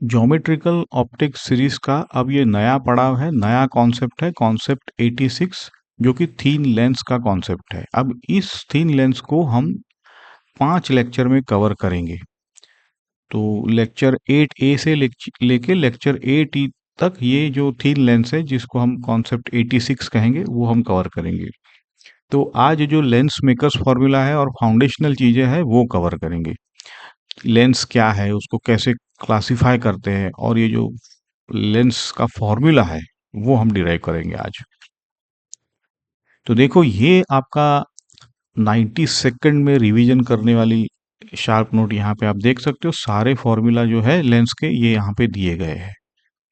Geometrical optics series का अब ये नया पड़ाव है, नया कॉन्सेप्ट है, कॉन्सेप्ट 86, जो कि थीन लेंस का कॉन्सेप्ट है। अब इस थीन लेंस को हम 5 लेक्चर में कवर करेंगे। तो लेक्चर 8A से लेके लेक्चर 8E तक ये जो थीन लेंस है, जिसको हम कॉन्सेप्ट 86 कहेंगे, वो हम कवर करेंगे। तो आज जो लेंस मेकर्स फॉर्मूला है और फाउंडेशनल चीज़ें हैं वो कवर करेंगे। लेंस क्या है, उसको कैसे क्लासिफाई करते हैं, और ये जो लेंस का फॉर्मूला है वो हम डिराइव करेंगे आज। तो देखो, ये आपका 90 सेकंड में रिवीजन करने वाली शार्प नोट यहाँ पे आप देख सकते हो। सारे फॉर्मूला जो है लेंस के, ये यहाँ पे दिए गए हैं,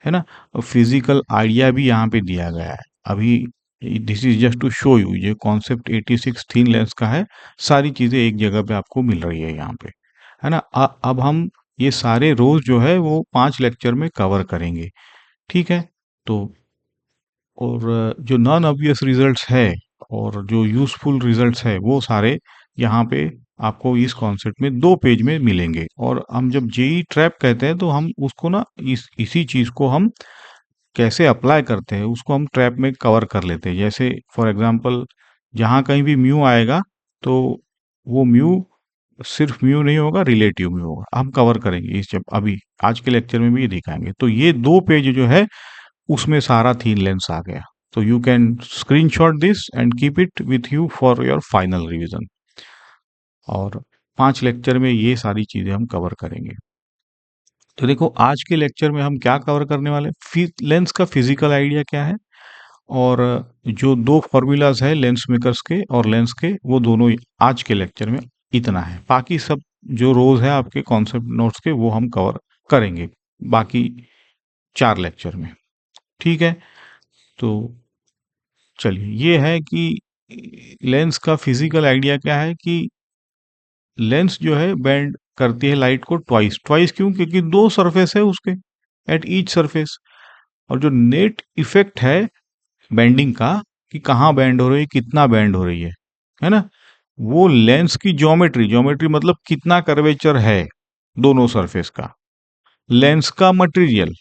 है ना। और फिजिकल आइडिया भी यहाँ पे दिया गया है। अभी this is just to show you, ये कॉन्सेप्ट 86 थीन लेंस का है। सारी चीज़ें एक जगह पे आपको मिल रही है यहाँ पे, है ना। अब हम ये सारे रोज जो है वो 5 लेक्चर में कवर करेंगे, ठीक है। तो और जो नॉन ऑब्वियस रिजल्ट्स है और जो यूज़फुल रिजल्ट्स है वो सारे यहाँ पे आपको इस कॉन्सेप्ट में 2 पेज में मिलेंगे। और हम जब जेई ट्रैप कहते हैं तो हम उसको ना इसी चीज़ को हम कैसे अप्लाई करते हैं उसको हम ट्रैप में कवर कर लेते हैं। जैसे फॉर एग्जांपल, जहाँ कहीं भी म्यू आएगा तो वो म्यू सिर्फ म्यू नहीं होगा, रिलेटिव म्यू होगा। हम कवर करेंगे इस, जब अभी आज के लेक्चर में भी ये दिखाएंगे। तो ये 2 पेज जो है उसमें सारा थीन लेंस आ गया। तो you can screenshot this and keep it with you for your final revision. और 5 लेक्चर में ये सारी चीजें हम कवर करेंगे। तो देखो, आज के लेक्चर में हम क्या कवर करने वाले हैं, लेंस का फिजिकल आइडिया क्या है, और जो 2 फॉर्मूलाज है लेंस मेकर्स के और लेंस के, वो दोनों आज के लेक्चर में इतना है। बाकी सब जो रोज है आपके कॉन्सेप्ट नोट्स के, वो हम कवर करेंगे बाकी 4 लेक्चर में, ठीक है। तो चलिए, ये है कि लेंस का फिजिकल आइडिया क्या है कि लेंस जो है बेंड करती है लाइट को ट्वाइस। ट्वाइस क्यों? क्योंकि 2 सरफेस है उसके एट ईच सरफेस। और जो नेट इफेक्ट है बेंडिंग का, कि कहाँ बेंड हो रही है, कितना बेंड हो रही है ना, वो लेंस की ज्योमेट्री, ज्योमेट्री मतलब कितना कर्वेचर है दोनों सरफेस का, लेंस का मटेरियल,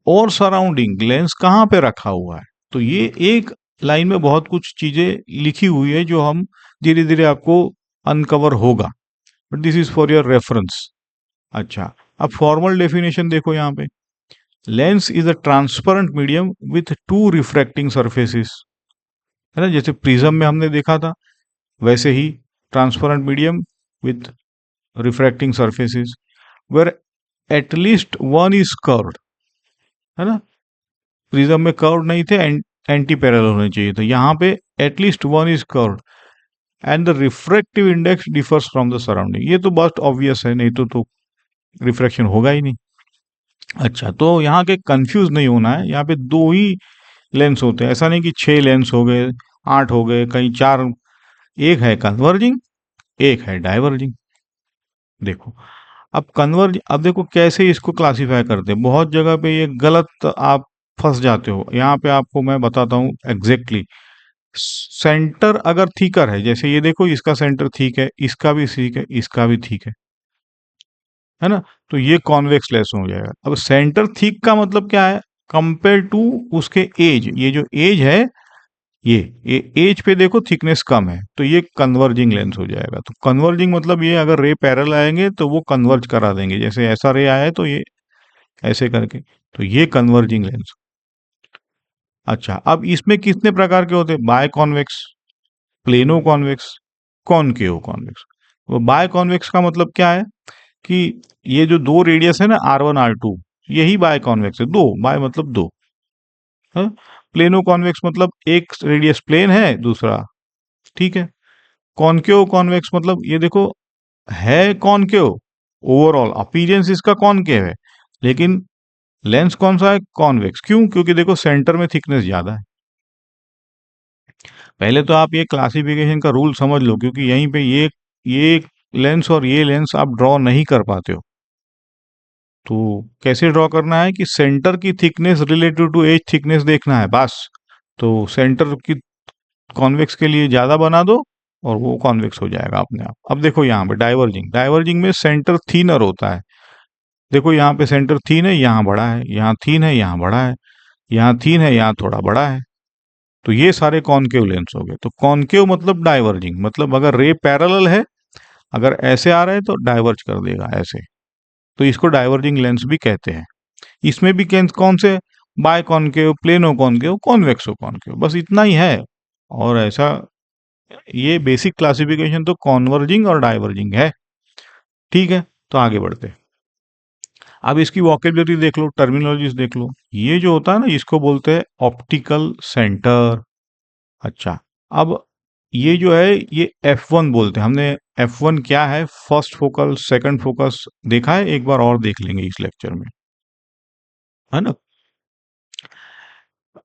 और सराउंडिंग लेंस कहाँ पे रखा हुआ है। तो ये एक लाइन में बहुत कुछ चीजें लिखी हुई है जो हम धीरे धीरे आपको अनकवर होगा, but this is for your reference. अच्छा, अब फॉर्मल डेफिनेशन देखो यहाँ पे। Lens is a transparent medium with 2 refracting surfaces, है ना। जैसे प्रिज्म में हमने देखा था, वैसे ही transparent medium with refracting surfaces where at least one is curved, है ना। प्रिज्म में कर्व नहीं थे, एंटी पैरेलल होने चाहिए थे। यहाँ पे at least one is curved and the refractive index differs from the surrounding. ये तो बहुत ऑब्वियस है, नहीं तो रिफ्रैक्शन होगा ही नहीं। अच्छा, तो यहाँ के कंफ्यूज नहीं होना है, यहाँ पे 2 ही लेंस होते हैं। ऐसा नहीं कि 6 लेंस हो गए, 8 हो गए, कहीं 4। एक है कन्वर्जिंग, एक है डाइवर्जिंग। देखो, अब देखो कैसे इसको क्लासिफाई करते हैं। बहुत जगह पे ये गलत आप फंस जाते हो। यहाँ पे आपको मैं बताता हूँ एग्जैक्टली। सेंटर अगर थीकर है, जैसे ये देखो, इसका सेंटर ठीक है, इसका भी ठीक है, इसका भी ठीक है ना, तो ये कॉन्वेक्स लेंस हो जाएगा। अब सेंटर थीक का मतलब क्या है, कंपेयर टू उसके एज, ये जो एज है, ये एज पे देखो थिकनेस कम है, तो ये कन्वर्जिंग लेंस हो जाएगा। तो कन्वर्जिंग मतलब ये, अगर रे पैरेलल आएंगे तो वो कन्वर्ज करा देंगे। जैसे ऐसा रे आया है तो ये ऐसे करके, तो ये कन्वर्जिंग लेंस। अच्छा, अब इसमें कितने प्रकार के होते हैं, biconvex, plano convex, concave convex. वो बाय कॉन्वेक्स का मतलब क्या है कि ये जो 2 रेडियस है ना, R1 R2, यही बाय कॉन्वेक्स है। 2 बाय मतलब 2 है। प्लेनो कॉन्वेक्स मतलब एक रेडियस प्लेन है, दूसरा ठीक है। कॉनकेव कॉन्वेक्स मतलब ये देखो, है कॉनकेव, ओवरऑल अपीयरेंस इसका कॉनकेव है, लेकिन लेंस कौन सा है, कॉन्वेक्स। क्यों? क्योंकि देखो सेंटर में थिकनेस ज्यादा है। पहले तो आप ये क्लासिफिकेशन का रूल समझ लो, क्योंकि यहीं पे ये लेंस और ये लेंस आप ड्रॉ नहीं कर पाते हो। तो कैसे ड्रॉ करना है कि सेंटर की thickness relative to edge thickness देखना है बस। तो सेंटर की कॉन्वेक्स के लिए ज्यादा बना दो और वो कॉन्वेक्स हो जाएगा अपने आप। अब देखो यहाँ पे डाइवर्जिंग, डाइवर्जिंग में सेंटर थीनर होता है, देखो यहाँ पे सेंटर थीन है, यहाँ बड़ा है, यहाँ थीन है, यहाँ बड़ा है, यहाँ थीन है, यहाँ थोड़ा बड़ा है। तो ये सारे कॉनकेव लेंस हो गए। तो कॉनकेव मतलब डाइवर्जिंग, मतलब अगर रे पैरेलल है, अगर ऐसे आ रहे हैं तो डाइवर्ज कर देगा ऐसे, तो इसको डाइवर्जिंग लेंस भी कहते हैं। इसमें भी कौन से, biconcave, plano concave, convexo concave, बस इतना ही है। और ऐसा, ये बेसिक क्लासिफिकेशन तो कॉन्वर्जिंग और डाइवर्जिंग है। ठीक है, तो आगे बढ़ते हैं। अब इसकी वोकेबलरी देख लो, टर्मिनोलॉजीज देख लो। ये जो होता है ना, इसको बोलते हैं ऑप्टिकल सेंटर। अच्छा, अब ये जो है, ये F1 बोलते हैं। हमने F1 क्या है, फर्स्ट फोकल, सेकंड फोकस देखा है, एक बार और देख लेंगे इस लेक्चर में, है ना।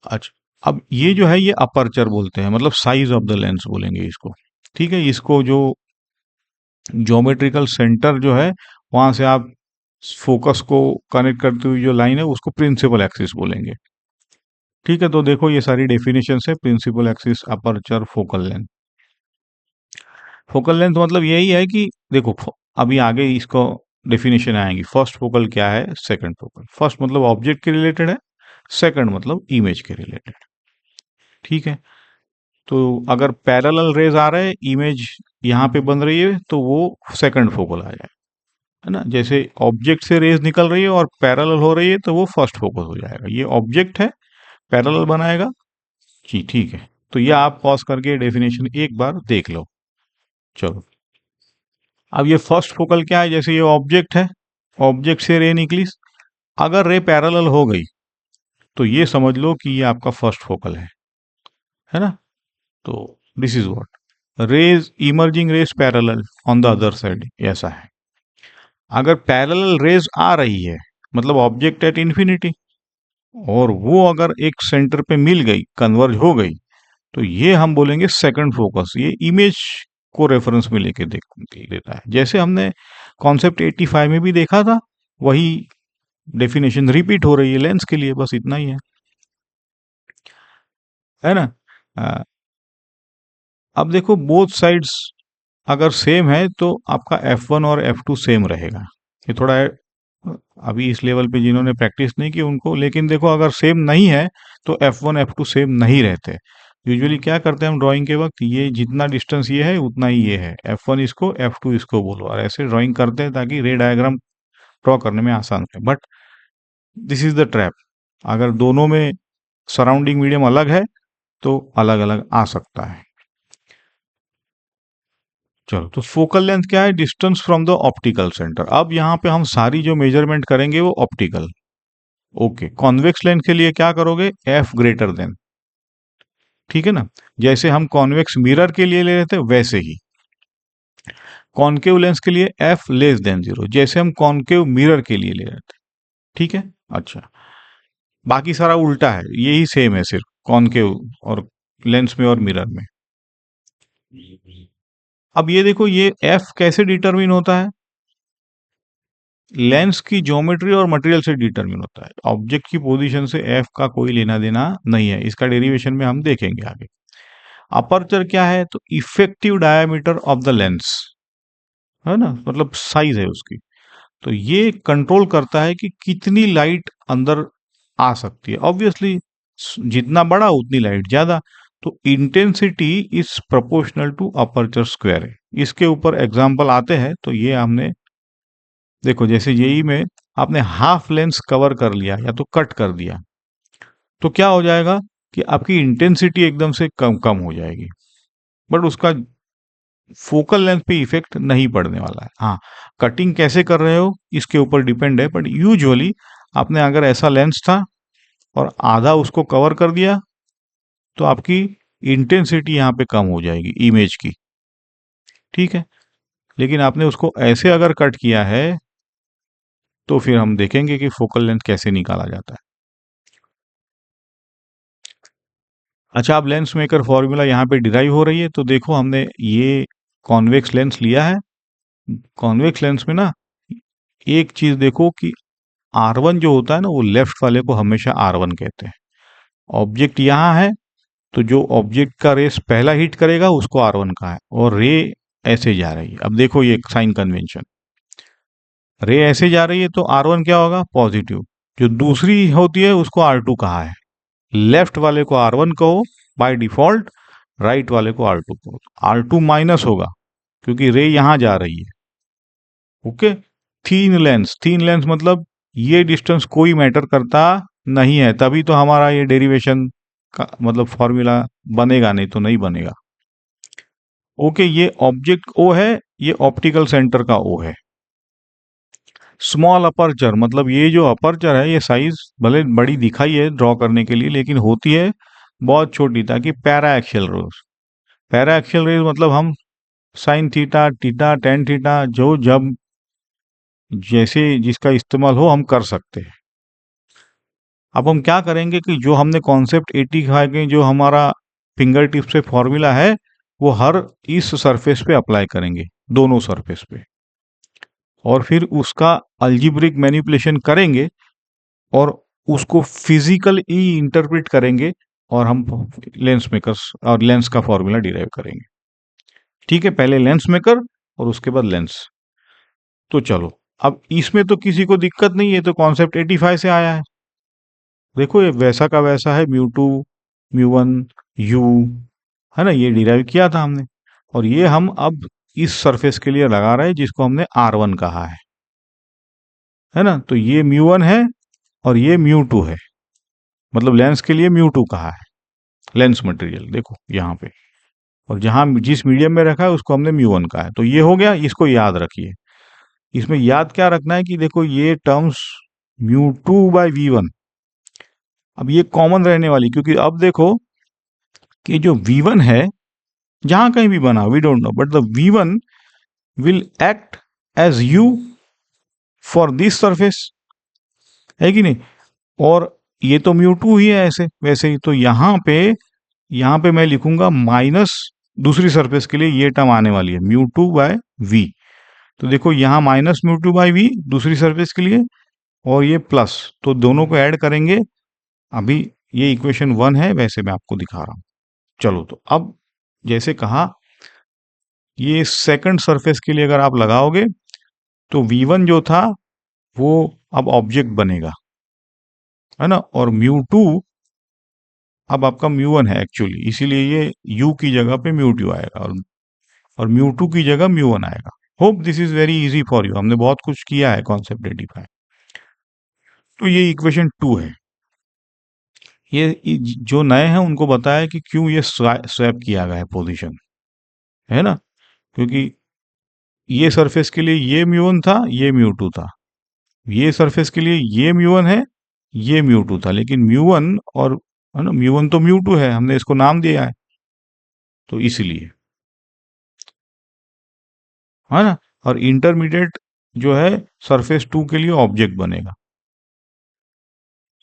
अच्छा, अब ये जो है, ये अपर्चर बोलते हैं, मतलब साइज ऑफ द लेंस बोलेंगे इसको। ठीक है, इसको जो ज्योमेट्रिकल सेंटर जो है, वहां से आप फोकस को कनेक्ट करती हुई जो लाइन है, उसको प्रिंसिपल एक्सिस बोलेंगे। ठीक है, तो देखो ये सारी डेफिनेशन है, principal axis, aperture, focal length. Focal length मतलब यही है कि देखो, अभी आगे इसको डेफिनेशन आएंगी। फर्स्ट फोकल क्या है, सेकंड फोकल। फर्स्ट मतलब ऑब्जेक्ट के रिलेटेड है, सेकंड मतलब इमेज के रिलेटेड। ठीक है, तो अगर पैरेलल रेज आ रहे हैं, इमेज यहाँ पे बन रही है, तो वो सेकंड फोकल आ जाए, है ना। जैसे ऑब्जेक्ट से रेज निकल रही है और पैरेलल हो रही है, तो वो फर्स्ट फोकस हो जाएगा। ये ऑब्जेक्ट है, पैरेलल बनाएगा जी। ठीक है, तो ये आप पॉज करके डेफिनेशन एक बार देख लो। चलो, अब ये फर्स्ट फोकल क्या है, जैसे ये ऑब्जेक्ट है, ऑब्जेक्ट से रे निकली, अगर रे पैरेलल हो गई, तो ये समझ लो कि ये आपका फर्स्ट फोकल है ना। तो this is what rays, emerging rays parallel on the other side, ऐसा है। अगर पैरेलल रेज आ रही है, मतलब ऑब्जेक्ट एट इन्फिनिटी, और वो अगर एक सेंटर पे मिल गई, कन्वर्ज हो गई, तो ये हम बोलेंगे सेकंड फोकस। ये इमेज को रेफरेंस में लेके देख लेता है, जैसे हमने कॉन्सेप्ट 85 में भी देखा था, वही डेफिनेशन रिपीट हो रही है लेंस के लिए, बस इतना ही है ना। अ, अब देखो, बोथ साइड्स अगर सेम है, तो आपका F1 और F2 सेम रहेगा। ये थोड़ा अभी इस लेवल पे जिन्होंने प्रैक्टिस नहीं की उनको, लेकिन देखो अगर सेम नहीं है, तो F1 F2 सेम नहीं रहते। यूजुअली क्या करते हैं हम ड्राइंग के वक्त, ये जितना डिस्टेंस ये है उतना ही ये है, F1 इसको, F2 इसको बोलो, और ऐसे ड्राइंग करते हैं ताकि रे डायग्राम ड्रॉ करने में आसान है। But this is the trap, अगर दोनों में सराउंडिंग मीडियम अलग है, तो अलग अलग आ सकता है। चलो, तो फोकल लेंथ क्या है, distance from the optical centre. अब यहाँ पे हम सारी जो मेजरमेंट करेंगे वो ऑप्टिकल। ओके, कॉन्वेक्स लेंस के लिए क्या करोगे, एफ ग्रेटर देन। ठीक है ना, जैसे हम कॉन्वेक्स मिरर के लिए ले रहे थे वैसे ही। कॉन्केव लेंस के लिए एफ लेस देन जीरो, जैसे हम कॉन्केव मिरर के लिए ले रहे थे। ठीक है, अच्छा, बाकी सारा उल्टा है, यही सेम है, सिर्फ कॉन्केव और लेंस में और मिरर में। अब ये देखो, ये एफ कैसे डिटरमिन होता है, लेंस की ज्योमेट्री और मटेरियल से डिटरमिन होता है। ऑब्जेक्ट की पोजीशन से एफ का कोई लेना देना नहीं है, इसका डेरिवेशन में हम देखेंगे आगे। अपर्चर क्या है, तो effective diameter of the lens, है ना, मतलब साइज है उसकी। तो ये कंट्रोल करता है कि कितनी लाइट अंदर आ सकती है। ऑब्वियसली जितना बड़ा उतनी लाइट ज्यादा। तो intensity is proportional to aperture square है। इसके ऊपर एग्जाम्पल आते हैं, तो ये हमने देखो, जैसे यही में आपने हाफ लेंस कवर कर लिया या तो कट कर दिया, तो क्या हो जाएगा कि आपकी इंटेंसिटी एकदम से कम कम हो जाएगी, बट उसका फोकल लेंथ पे इफेक्ट नहीं पड़ने वाला है। हाँ, कटिंग कैसे कर रहे हो इसके ऊपर डिपेंड है, बट यूजुअली आपने अगर ऐसा लेंस था और आधा उसको कवर कर दिया, तो आपकी इंटेंसिटी यहाँ पे कम हो जाएगी इमेज की। ठीक है, लेकिन आपने उसको ऐसे अगर कट किया है, तो फिर हम देखेंगे कि फोकल लेंथ कैसे निकाला जाता है। अच्छा, अब लेंस मेकर फॉर्मूला यहाँ पे डिराइव हो रही है, तो देखो हमने ये कॉन्वेक्स लेंस लिया है। कॉन्वेक्स लेंस में ना एक चीज देखो कि R1 जो होता है ना, वो लेफ्ट वाले को हमेशा R1 कहते हैं। ऑब्जेक्ट यहाँ है, तो जो ऑब्जेक्ट का रेस पहला हिट करेगा उसको R1 का है, और रे ऐसे जा रही है। अब देखो ये साइन कन्वेंशन, रे ऐसे जा रही है तो R1 क्या होगा, पॉजिटिव। जो दूसरी होती है उसको R2 कहा है। लेफ्ट वाले को R1 कहो बाय डिफॉल्ट, राइट वाले को R2 कहो। R2 माइनस होगा क्योंकि रे यहां जा रही है। ओके। थीन लेंस मतलब ये डिस्टेंस कोई मैटर करता नहीं है, तभी तो हमारा ये डेरिवेशन का मतलब फॉर्मूला बनेगा, नहीं तो नहीं बनेगा। ओके, ये ऑब्जेक्ट ओ है, ये ऑप्टिकल सेंटर का ओ है। स्मॉल अपर्चर मतलब ये जो अपर्चर है, ये साइज भले बड़ी दिखाई है ड्रॉ करने के लिए, लेकिन होती है बहुत छोटी, ताकि paraxial rays, paraxial rays मतलब हम sine theta, theta, tan theta जो जब जैसे जिसका इस्तेमाल हो हम कर सकते हैं। अब हम क्या करेंगे कि जो हमने कॉन्सेप्ट 85 के जो हमारा फिंगर टिप से फॉर्मूला है, वो हर इस सरफेस पे अप्लाई करेंगे, दोनों सरफेस पे, और फिर उसका अल्जीब्रिक मैनिपुलेशन करेंगे और उसको फिजिकली इंटरप्रेट करेंगे, और हम लेंस मेकर्स और लेंस का फॉर्मूला डिराइव करेंगे। ठीक है, पहले लेंस मेकर और उसके बाद लेंस। तो चलो, अब इसमें तो किसी को दिक्कत नहीं है, तो कॉन्सेप्ट 85 से आया है। देखो ये वैसा का वैसा है, mu two, mu one, you, है ना, ये डिराइव किया था हमने। और ये हम अब इस सरफेस के लिए लगा रहे हैं जिसको हमने R1 कहा है ना। तो ये म्यू वन है और ये म्यू टू है, मतलब लेंस के लिए म्यू टू कहा है, लेंस मटेरियल देखो यहाँ पे। और जहां जिस मीडियम में रखा है उसको हमने म्यू वन कहा है। तो ये हो गया, इसको याद रखिए। इसमें याद क्या रखना है कि देखो ये terms mu two by v one, अब ये कॉमन रहने वाली, क्योंकि अब देखो कि जो वी वन है जहां कहीं भी बना, we don't know, but the v one will act as u for this surface, है कि नहीं। और ये तो म्यू टू ही है ऐसे वैसे ही, तो यहाँ पे मैं लिखूंगा माइनस, दूसरी सरफेस के लिए ये टर्म आने वाली है म्यू टू बाय वी। तो देखो यहाँ minus mu two by v दूसरी सरफेस के लिए, और ये प्लस, तो दोनों को ऐड करेंगे। अभी ये इक्वेशन 1 है, वैसे मैं आपको दिखा रहा हूं। चलो, तो अब जैसे कहा, ये सेकंड सरफेस के लिए अगर आप लगाओगे तो V1 जो था वो अब ऑब्जेक्ट बनेगा, है ना। और म्यू टू अब आपका म्यू वन है एक्चुअली, इसीलिए ये u की जगह पे म्यू टू आएगा, और म्यू टू की जगह म्यू वन आएगा। Hope this is very easy for you, हमने बहुत कुछ किया है कॉन्सेप्ट 85। तो ये इक्वेशन 2 है। ये जो नए हैं उनको बताया कि क्यों ये स्वैप किया गया है पोजीशन, है ना। क्योंकि ये सरफेस के लिए ये म्यू वन था, ये म्यू टू था। ये सरफेस के लिए ये म्यू वन है, ये म्यू टू था, लेकिन म्यू वन और, है ना, म्यू वन तो म्यू टू है, हमने इसको नाम दिया है, तो इसलिए, है ना। और इंटरमीडिएट जो है सरफेस टू के लिए ऑब्जेक्ट बनेगा।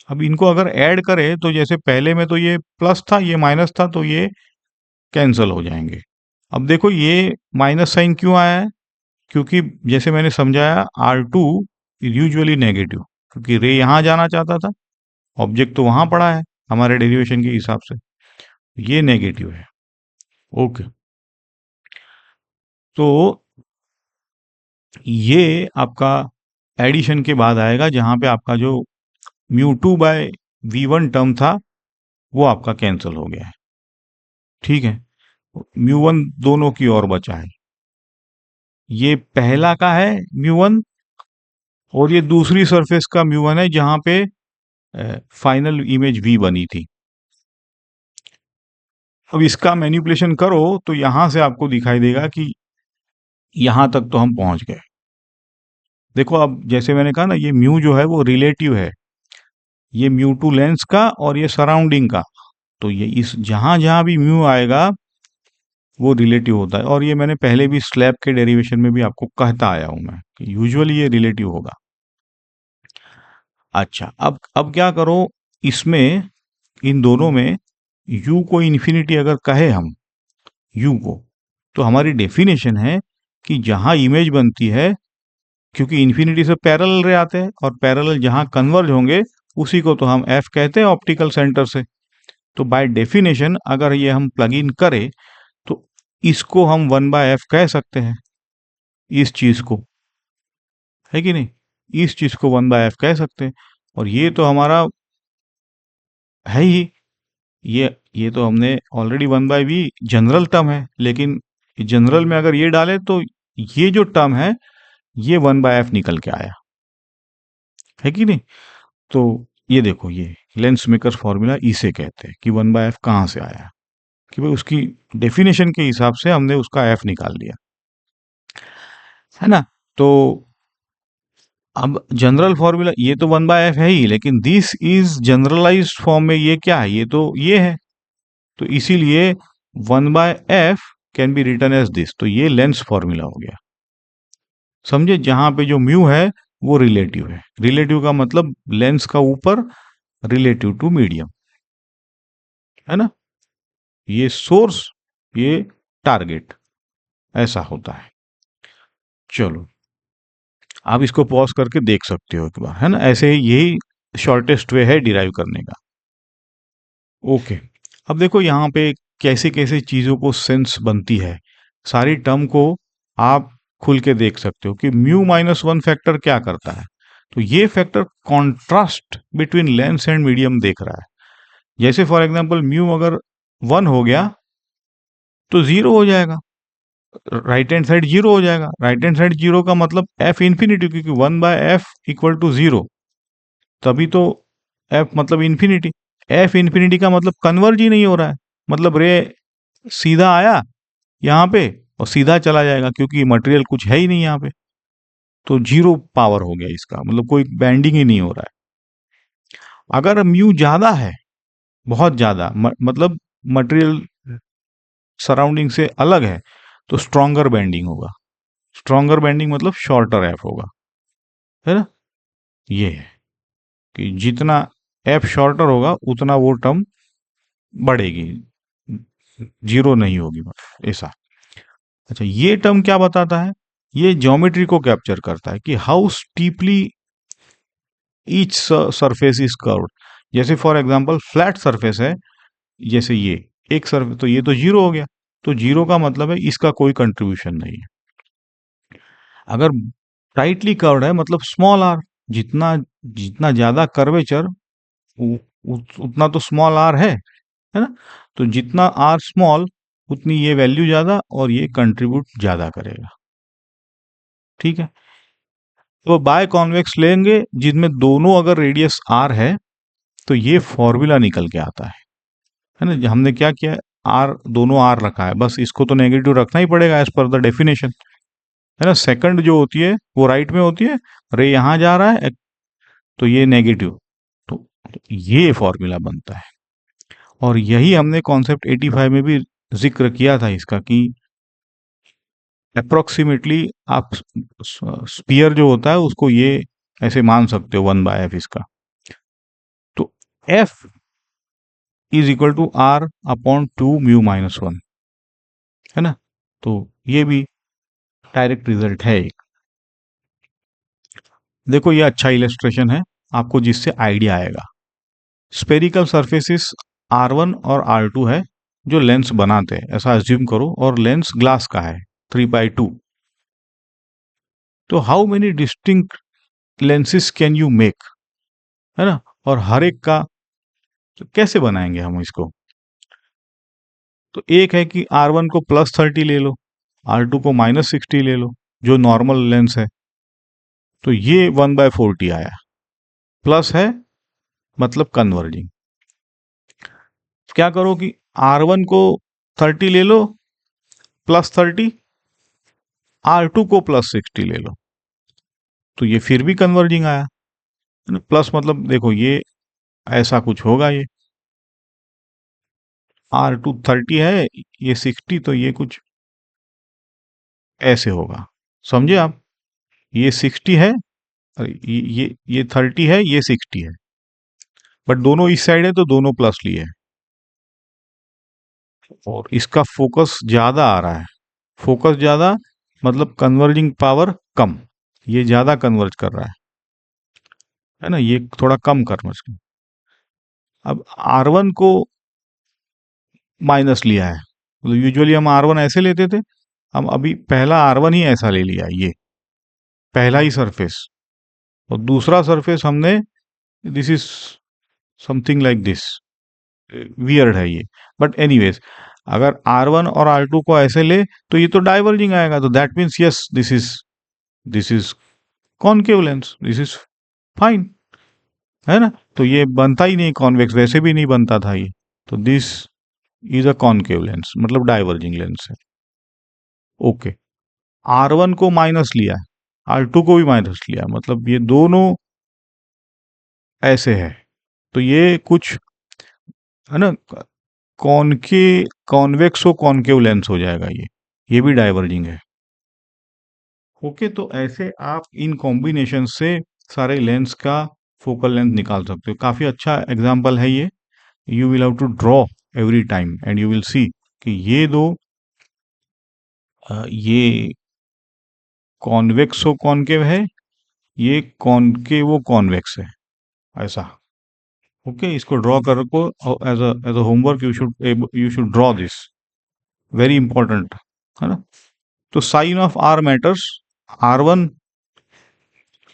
अब इनको अगर ऐड करें तो जैसे पहले में तो ये प्लस था, ये माइनस था, तो ये कैंसल हो जाएंगे। अब देखो ये माइनस साइन क्यों आया है, क्योंकि जैसे मैंने समझाया R2 इज यूजुअली नेगेटिव, क्योंकि रे यहां जाना चाहता था, ऑब्जेक्ट तो वहां पड़ा है हमारे डेरिवेशन के हिसाब से, ये नेगेटिव है। ओके, तो ये आपका एडिशन के बाद आएगा, जहां पे आपका जो mu two by v one term था वो आपका कैंसिल हो गया है। ठीक है, म्यू वन दोनों की ओर बचा है, ये पहला का है म्यू वन, और ये दूसरी सरफेस का म्यू वन है जहां पे फाइनल इमेज वी बनी थी। अब इसका मैनिपुलेशन करो तो यहां से आपको दिखाई देगा कि यहां तक तो हम पहुंच गए। देखो अब जैसे मैंने कहा ना, ये म्यू जो है वो रिलेटिव है, ये म्यू टू लेंस का और ये सराउंडिंग का, तो ये इस जहां जहां भी म्यू आएगा वो रिलेटिव होता है। और ये मैंने पहले भी स्लैब के डेरिवेशन में भी आपको कहता आया हूं मैं कि यूजुअली ये रिलेटिव होगा। अच्छा, अब क्या करो, इसमें इन दोनों में u को इन्फिनिटी अगर कहे हम u को, तो हमारी डेफिनेशन है कि जहां इमेज बनती है, क्योंकि इन्फिनिटी से पैरेलल रे आते हैं और पैरेलल जहां कन्वर्ज होंगे उसी को तो हम f कहते हैं ऑप्टिकल सेंटर से। तो बाय डेफिनेशन अगर ये हम प्लग इन करें तो इसको हम 1/f कह सकते हैं, इस चीज को, है कि नहीं? इस चीज को 1/f कह सकते हैं। और ये तो हमारा है ही, ये तो हमने ऑलरेडी 1/v जनरल टर्म है, लेकिन जनरल में अगर ये डाले तो ये जो टर्म है ये 1/f निकल के आया, है कि नहीं? तो ये देखो, ये लेंस मेकर फॉर्मूला इसे कहते हैं कि 1/f कहाँ से आया, कि भाई उसकी डेफिनेशन के हिसाब से हमने उसका f निकाल लिया, है ना? तो अब जनरल फॉर्मूला ये तो 1/f है ही, लेकिन दिस इज जनरलाइज्ड फॉर्म में ये क्या है, ये तो ये है। तो इसीलिए 1/f can be written as this. तो ये लेंस फॉर्मूला हो गया, समझे? जहां पे जो म्यू है वो रिलेटिव है। रिलेटिव का मतलब लेंस का ऊपर रिलेटिव टू मीडियम, है ना? ये सोर्स, ये टारगेट, ऐसा होता है। चलो, आप इसको पॉज करके देख सकते हो एक बार, है ना? ऐसे ही यही शॉर्टेस्ट वे है डिराइव करने का। ओके, अब देखो यहाँ पे कैसे कैसे चीजों को सेंस बनती है, सारी टर्म को आप खुल के देख सकते हो कि μ-1 फैक्टर क्या करता है। तो ये factor contrast between lens and medium देख रहा है। जैसे फॉर एग्जांपल म्यू अगर 1 हो गया तो 0 हो जाएगा, राइट हैंड साइड 0 हो जाएगा। राइट हैंड साइड 0 का मतलब f इंफिनिटी, क्योंकि 1/f इक्वल टू 0, तभी तो f मतलब इंफिनिटी। f इंफिनिटी का मतलब कन्वर्ज ही नहीं हो रहा है, मतलब रे सीधा आया यहाँ पे और सीधा चला जाएगा, क्योंकि मटेरियल कुछ है ही नहीं यहाँ पे। तो 0 पावर हो गया इसका, मतलब कोई बैंडिंग ही नहीं हो रहा है। अगर म्यू ज्यादा है, बहुत ज्यादा, मतलब मटेरियल सराउंडिंग से अलग है, तो स्ट्रॉन्गर बेंडिंग होगा। स्ट्रॉन्गर बेंडिंग मतलब शॉर्टर एफ होगा, है ना? ये है कि जितना एफ शॉर्टर होगा उतना वो टर्म बढ़ेगी, 0 नहीं होगी, ऐसा। अच्छा, ये टर्म क्या बताता है? ये ज्योमेट्री को कैप्चर करता है कि how steeply each surface is curved. जैसे फॉर एग्जांपल फ्लैट सरफेस है, जैसे ये एक सरफेस, तो ये तो 0 हो गया। तो 0 का मतलब है इसका कोई कंट्रीब्यूशन नहीं है। अगर टाइटली कर्व्ड है मतलब स्मॉल आर, जितना जितना ज्यादा कर्वेचर उतना तो स्मॉल आर है ना? तो जितना आर स्मॉल उतनी ये वैल्यू ज्यादा और ये कंट्रीब्यूट ज्यादा करेगा, ठीक है? तो बाय कॉन्वेक्स लेंगे जिनमें दोनों अगर रेडियस आर है, तो ये फॉर्मूला निकल के आता है ना? हमने क्या किया, आर, दोनों आर रखा है, बस इसको तो नेगेटिव रखना ही पड़ेगा एज पर द डेफिनेशन, है ना? सेकंड जो होती है वो राइट में होती है, रे यहां जा रहा है तो ये नेगेटिव। तो ये फॉर्मूला बनता है। और यही हमने कॉन्सेप्ट 85 में भी जिक्र किया था इसका, कि अप्रोक्सीमेटली आप स्पीयर जो होता है उसको ये ऐसे मान सकते हो 1/f इसका। तो f is equal to r upon 2 μ-1, है ना? तो ये भी डायरेक्ट रिजल्ट है एक। देखो, ये अच्छा इलेस्ट्रेशन है आपको, जिससे आइडिया आएगा। स्पेरिकल सरफेसिस R1 और R2 है जो लेंस बनाते हैं, ऐसा अज्यूम करो, और लेंस ग्लास का है 3/2। तो how many distinct lenses can you make, है ना? और हर एक का तो कैसे बनाएंगे हम इसको? तो एक है कि R1 को +30 ले लो, R2 को -60 ले लो, जो नॉर्मल लेंस है। तो ये 1/40 आया, प्लस है मतलब कन्वर्जिंग। क्या करो कि R1 को 30 ले लो, +30, R2 को +60 ले लो, तो ये फिर भी कन्वर्जिंग आया, है ना? प्लस मतलब देखो ये ऐसा कुछ होगा, ये R2 30 है, ये 60, तो ये कुछ ऐसे होगा, समझे आप? ये 60 है और ये 30 है, ये 60 है, बट दोनों इस साइड है तो दोनों प्लस लिए है, और इसका फोकस ज्यादा आ रहा है। फोकस ज्यादा मतलब कन्वर्जिंग पावर कम, ये ज्यादा कन्वर्ज कर रहा है ना? ये थोड़ा कम कन्वर्ज कर। अब R1 को माइनस लिया है, मतलब यूजुअली हम R1 ऐसे लेते थे, हम अभी पहला R1 ही ऐसा ले लिया, ये पहला ही सरफेस, और दूसरा सरफेस हमने, this is something like this, weird है ये, बट एनीवेज, अगर R1 और R2 को ऐसे ले तो ये तो डाइवर्जिंग आएगा, तो that means yes, this is concave lens, this is fine, है ना। तो ये बनता ही नहीं कॉन्वेक्स, वैसे भी नहीं बनता था ये, तो this is a concave lens, मतलब डाइवर्जिंग लेंस है। ओके, R1 को माइनस लिया है, R2 को भी माइनस लिया, मतलब ये दोनों ऐसे है, तो ये कुछ, है ना, कॉनके कॉन्वेक्स हो कॉनकेव लेंस हो जाएगा ये भी डाइवर्जिंग है। ओके, तो ऐसे आप इन कॉम्बिनेशन से सारे लेंस का फोकल लेंथ निकाल सकते हो। काफी अच्छा एग्जांपल है ये, you will have to draw every time and you will see कि ये दो, ये कॉन्वेक्सो कॉनकेव है, ये कॉनकेवो कॉन्वेक्स है, ऐसा। ओके, इसको ड्रॉ कर को, as a homework you should draw this, very important, है ना। तो sign of R matters, R1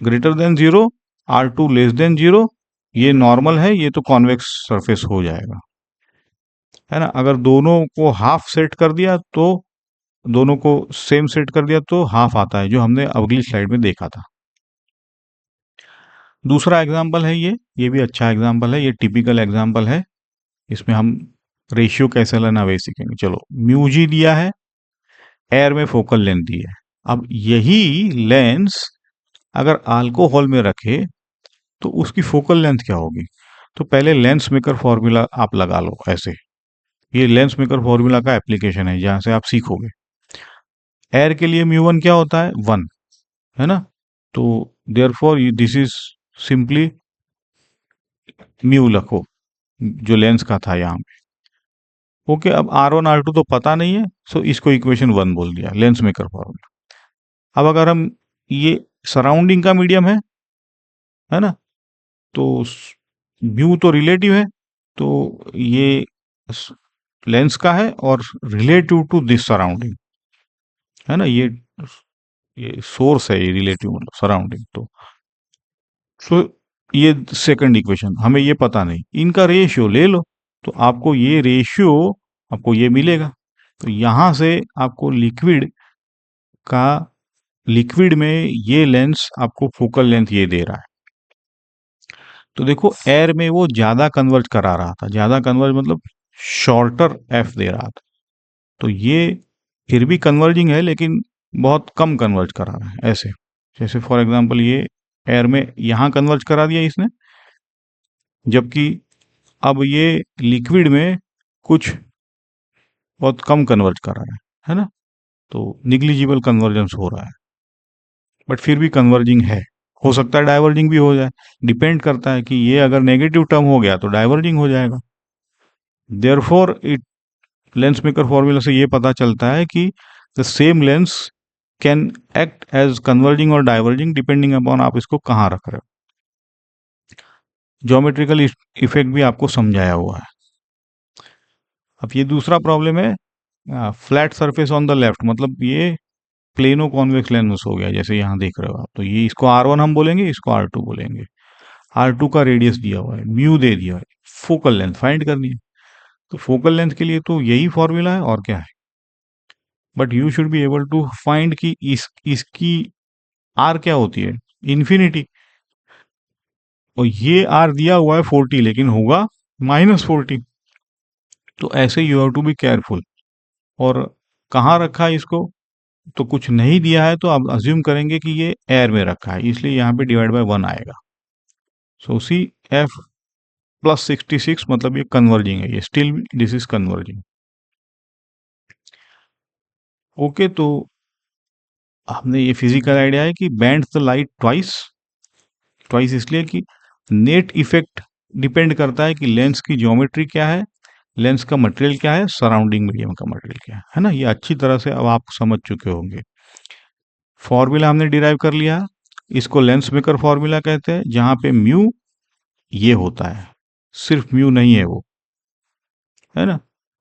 greater than zero, R2 less than zero, ये नॉर्मल है, ये तो कॉन्वेक्स सरफेस हो जाएगा, है ना। अगर दोनों को हाफ सेट कर दिया तो, दोनों को सेम सेट कर दिया तो हाफ आता है, जो हमने अगली स्लाइड में देखा था। दूसरा एग्जाम्पल है ये भी अच्छा एग्जाम्पल है, ये टिपिकल एग्जाम्पल है, इसमें हम रेशियो कैसे लेना वही सीखेंगे। चलो, म्यूजी दिया है, एयर में फोकल लेंथ दी है। अब यही लेंस अगर अल्कोहल में रखे तो उसकी फोकल लेंथ क्या होगी। तो पहले लेंस मेकर फॉर्मूला आप लगा लो ऐसे, ये लेंस मेकर फॉर्मूला का एप्लीकेशन है जहां से आप सीखोगे। एयर के लिए म्यू1 क्या होता है, 1, है ना। तो therefore this is simply mu रखो, जो लेंस का था यहाँ पे। ओके, अब R1 R2 तो पता नहीं है, सो इसको इक्वेशन 1 बोल दिया, लेंस मेकर फॉर्मूला। अब अगर हम, ये सराउंडिंग का मीडियम है ना, तो म्यू तो रिलेटिव है, तो ये लेंस का है और रिलेटिव टू दिस सराउंडिंग, है ना। ये सोर्स है, ये रिलेटिव मतलब सराउंडिंग, तो सो ये सेकंड इक्वेशन, हमें ये पता नहीं, इनका रेशियो ले लो, तो आपको ये रेशियो, आपको ये मिलेगा। तो यहां से आपको का लिक्विड में ये लेंस आपको फोकल लेंथ ये दे रहा है। तो देखो, एयर में वो ज्यादा कन्वर्ज करा रहा था, ज्यादा कन्वर्ज मतलब शॉर्टर एफ दे रहा था, तो ये फिर भी कन्वर्जिंग है लेकिन बहुत कम कन्वर्ज करा रहा है ऐसे। जैसे फॉर एग्जांपल, ये एयर में यहां कन्वर्ज करा दिया इसने, जबकि अब ये लिक्विड में कुछ बहुत कम कन्वर्ज कर रहा है ना। तो निग्लिजिबल कन्वर्जेंस हो रहा है, बट फिर भी कन्वर्जिंग है। हो सकता है डाइवर्जिंग भी हो जाए, डिपेंड करता है कि ये अगर नेगेटिव टर्म हो गया तो डाइवर्जिंग हो जाएगा। Therefore it, lens maker formula से ये पता चलता है कि the same lens can act as converging और डाइवर्जिंग डिपेंडिंग अपॉन आप इसको कहाँ रख रहे हो। ज्योमेट्रिकल इफेक्ट भी आपको समझाया हुआ है। अब ये दूसरा प्रॉब्लम है, flat surface on the left, मतलब ये प्लेनो कॉन्वेक्स लेंस हो गया, जैसे यहाँ देख रहे हो आप। तो ये, इसको R1 हम बोलेंगे, इसको R2 बोलेंगे। R2 का रेडियस दिया हुआ है, म्यू दे दिया है, फोकल लेंथ फाइंड करनी है। तो फोकल लेंथ के लिए तो यही फॉर्मूला है, और क्या है। But you should be able to find कि इसकी आर क्या होती है, इन्फिनिटी। और ये आर दिया हुआ है 40, लेकिन होगा -40। तो ऐसे you have to be careful. और कहाँ रखा है इसको, तो कुछ नहीं दिया है तो आप अज्यूम करेंगे कि ये एयर में रखा है, इसलिए यहाँ पे डिवाइड बाय 1 आएगा। सो सी एफ +66, मतलब ये कन्वर्जिंग है, ये still this is converging. Okay, तो हमने ये फिजिकल आइडिया है कि band the light twice, twice इसलिए कि नेट इफेक्ट डिपेंड करता है कि लेंस की ज्योमेट्री क्या है, लेंस का मटेरियल क्या है, सराउंडिंग मीडियम का मटेरियल क्या है ना। ये अच्छी तरह से अब आप समझ चुके होंगे। फॉर्मूला हमने डिराइव कर लिया, इसको लेंस मेकर फॉर्मूला कहते हैं, जहां पे म्यू ये होता है, सिर्फ म्यू नहीं है वो, है ना।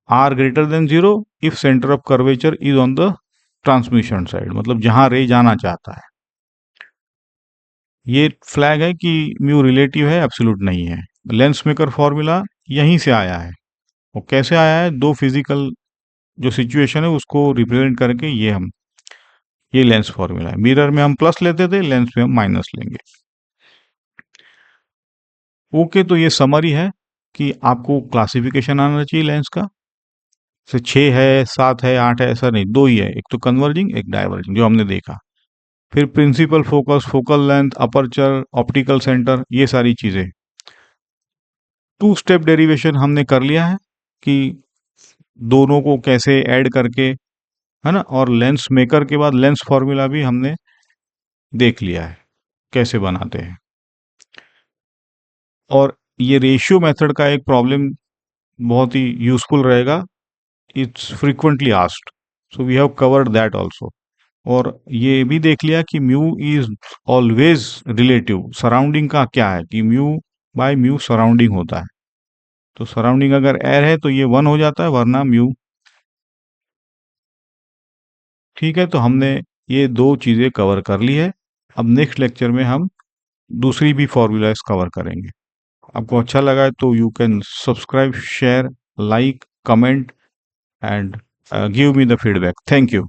R greater than zero if centre of curvature is on the transmission side, मतलब जहां रे जाना चाहता है। ये फ्लैग है कि म्यू रिलेटिव है, एब्सोल्यूट नहीं है। लेंस मेकर फॉर्मूला यहीं से आया है। वो कैसे आया है? दो फिजिकल जो सिचुएशन है उसको रिप्रेजेंट करके ये लेंस फॉर्मूला है। मिरर में हम प्लस लेते थे, लेंस में हम माइनस लेंगे। ओके, तो ये समरी है कि आपको क्लासिफिकेशन आना चाहिए लेंस का। से 6 है, 7 है, 8 है, ऐसा नहीं, दो ही है, एक तो कन्वर्जिंग, एक डाइवर्जिंग, जो हमने देखा। फिर principal focus, focal length, aperture, optical centre, ये सारी चीजें। टू स्टेप डेरिवेशन हमने कर लिया है कि दोनों को कैसे ऐड करके, है ना, और लेंस मेकर के बाद लेंस फॉर्मूला भी हमने देख लिया है कैसे बनाते हैं। और ये रेशियो मेथड का एक प्रॉब्लम बहुत ही यूजफुल रहेगा। It's frequently asked, so we have covered that also. और ये भी देख लिया कि mu is always relative. Surrounding का क्या है कि म्यू बाय म्यू सराउंडिंग होता है। तो सराउंडिंग अगर एयर है तो ये 1 हो जाता है, वरना म्यू। ठीक है, तो हमने ये दो चीजें कवर कर ली है। अब नेक्स्ट लेक्चर में हम दूसरी भी फॉर्मूलाज कवर करेंगे। आपको अच्छा लगा है तो you can subscribe, share, like, comment and give me the feedback. Thank you.